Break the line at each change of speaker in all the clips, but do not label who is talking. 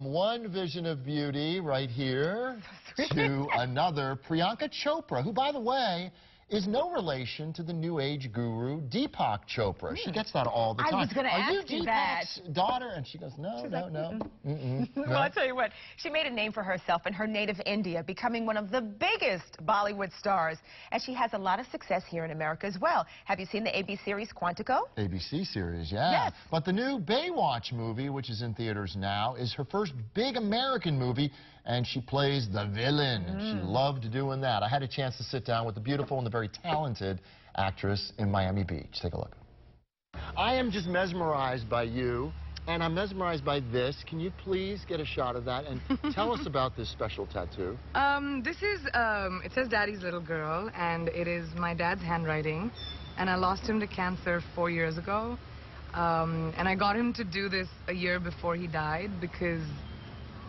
One vision of beauty right here to another, Priyanka Chopra, who, by the way, is no relation to the new age guru Deepak Chopra. She gets that all the time.
I was going to ask you that.
Deepak's daughter? And she goes, no, no.
Well, I'll tell you what, she made a name for herself in her native India, becoming one of the biggest Bollywood stars. And she has a lot of success here in America as well. Have you seen the ABC series Quantico?
ABC series, yeah.
Yes.
But the new Baywatch movie, which is in theaters now, is her first big American movie, and she plays the villain. She loved doing that. I had a chance to sit down with the beautiful and the very talented actress in Miami Beach. Take a look. I am just mesmerized by you, and I'm mesmerized by this. Can you please get a shot of that and tell us about this special tattoo?
This is, it says Daddy's Little Girl, and it is my dad's handwriting, and I lost him to cancer 4 years ago, and I got him to do this a year before he died because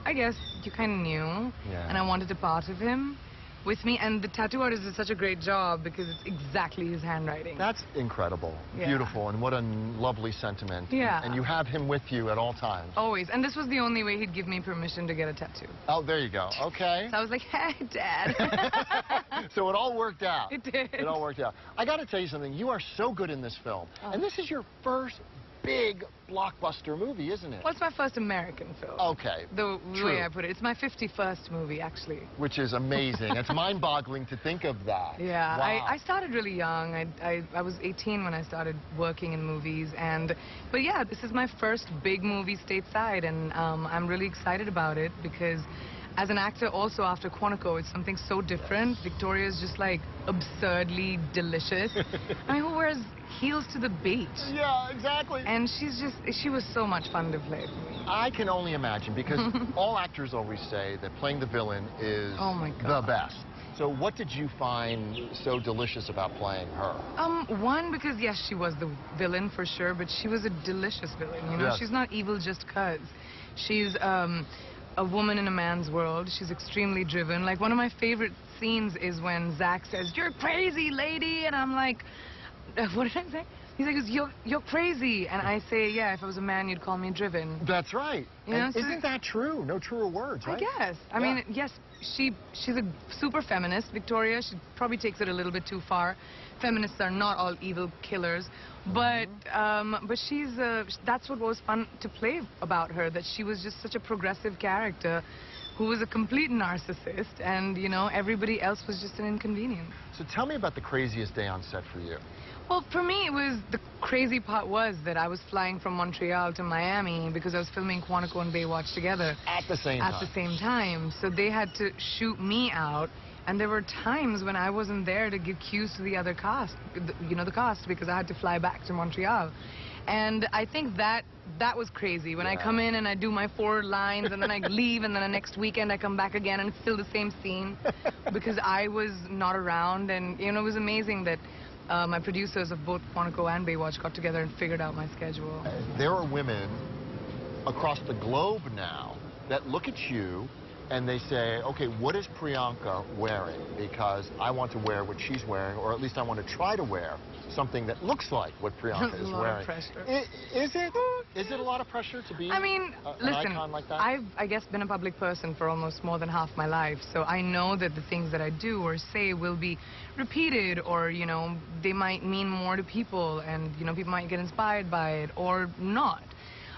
I guess you kind of knew, and I wanted to part of him with me, and the tattoo artist did such a great job because it's exactly his handwriting.
That's incredible.
Yeah.
Beautiful, and what a lovely sentiment.
Yeah.
And you have him with you at all times.
Always, and this was the only way he'd give me permission to get a tattoo.
Oh, there you go. Okay.
So I was like, hey, Dad.
So it all worked out.
It did.
It all worked out. I got to tell you something. You are so good in this film.
Oh.
And this is your first big blockbuster movie, isn't it?
Well, it's my first American film.
Okay.
The
True.
way I put it. It's my 51st movie, actually.
Which is amazing. It's mind-boggling to think of that.
Yeah,
Wow.
I started really young. I was 18 when I started working in movies, but yeah, this is my first big movie stateside, and I'm really excited about it because as an actor also after Quantico, it's something so different. Victoria's just like absurdly delicious. I mean, who wears heels to the beach?
Yeah, exactly.
And she was so much fun to play for me.
I can only imagine, because all actors always say that playing the villain is
Oh my
the
God.
best. So what did you find so delicious about playing her?
One, because yes, she was the villain for sure, but she was a delicious villain, you know?
Yes.
She's not evil just 'cause. She's a woman in a man's world. She's extremely driven. Like, one of my favorite scenes is when Zach says, "You're crazy, lady," and I'm like, what did I say? He's like, you're crazy. And I say, yeah, if I was a man, you'd call me driven.
That's right.
You know,
And isn't that true? No truer words, right?
I guess. I mean, yes, she's a super feminist, Victoria. She probably takes it a little bit too far. Feminists are not all evil killers. But that's what was fun to play about her, that she was just such a progressive character who was a complete narcissist, and, you know, everybody else was just an inconvenience.
So tell me about the craziest day on set for you.
Well, for me, the crazy part was that I was flying from Montreal to Miami because I was filming Quantico and Baywatch together.
At the same time.
At the same time. So they had to shoot me out, and there were times when I wasn't there to give cues to the other cast, the cast, because I had to fly back to Montreal. And I think that was crazy. When I come in and I do my 4 lines, and then I leave, and then the next weekend I come back again, and it's still the same scene because I was not around. And, you know, it was amazing that my producers of both Quantico and Baywatch got together and figured out my schedule.
There are women across the globe now that look at you and they say, okay, what is Priyanka wearing? Because I want to wear what she's wearing, or at least I want to try to wear something that looks like what Priyanka is wearing.
A lot of pressure.
Is it? Is it a lot of pressure to be
an
icon like that?
I've, I guess, been a public person for almost more than half my life, so I know that the things that I do or say will be repeated, or, you know, they might mean more to people, and, you know, people might get inspired by it or not.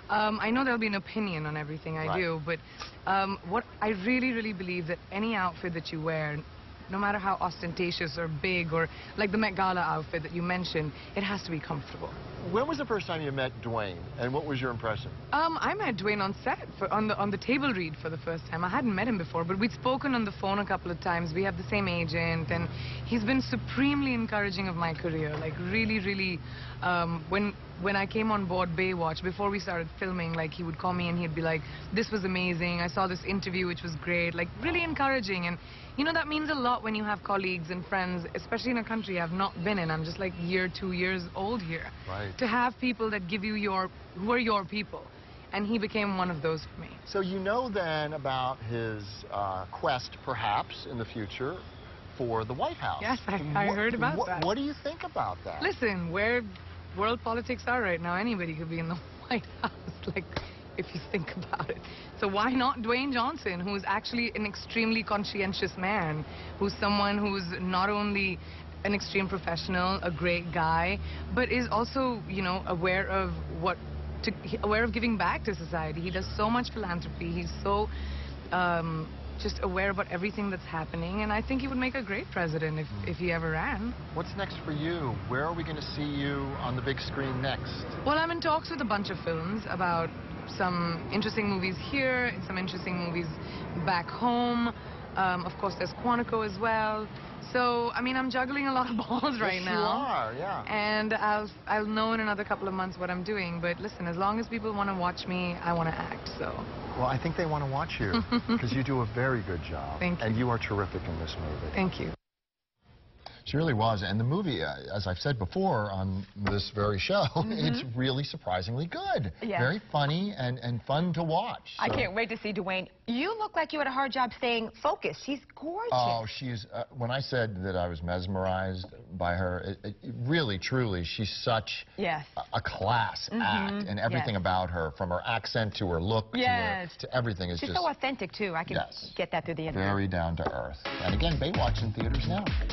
I know there'll be an opinion on everything I do, but what I really, really believe that any outfit that you wear, no matter how ostentatious or big, or like the Met Gala outfit that you mentioned, it has to be comfortable.
When was the first time you met Dwayne, and what was your impression?
I met Dwayne on set, on the table read for the first time. I hadn't met him before, but we'd spoken on the phone a couple of times. We have the same agent, and he's been supremely encouraging of my career. Like, really, really, when I came on board Baywatch, before we started filming, like, he would call me and he'd be like, "This was amazing. I saw this interview, which was great." Like, really encouraging. And, you know, that means a lot when you have colleagues and friends, especially in a country I've not been in. I'm just like 2 years old here.
Right.
To have people that give you who are your people. And he became one of those for me.
So you know then about his quest, perhaps, in the future for the White House.
Yes, I heard about that.
What do you think about that?
Listen, where world politics are right now, anybody could be in the White House. Like, if you think about it. So why not Dwayne Johnson, who's actually an extremely conscientious man, who's someone who's not only an extreme professional, a great guy, but is also, you know, aware of giving back to society. He does so much philanthropy. He's so just aware about everything that's happening, and I think he would make a great president if he ever ran.
What's next for you? Where are we going to see you on the big screen next?
Well, I'm in talks with a bunch of films about some interesting movies here, some interesting movies back home. Of course, there's Quantico as well. So, I mean, I'm juggling a lot of balls right now.
Yes, you are, yeah.
And I'll know in another couple of months what I'm doing. But listen, as long as people want to watch me, I want to act, so.
Well, I think they want to watch you because you do a very good job.
Thank you.
And you are terrific in this movie.
Thank you.
She really was. And the movie, as I've said before on this very show, it's really surprisingly good.
Yeah.
Very funny and fun to watch. So.
I can't wait to see Dwayne. You look like you had a hard job staying focused. She's gorgeous.
Oh, she's, when I said that I was mesmerized by her, really, truly, she's such a class act. And everything about her, from her accent to her look to everything is
she's
just...
so authentic, too. I can get that through the interview.
Very down to earth. And again, Baywatch in theaters now.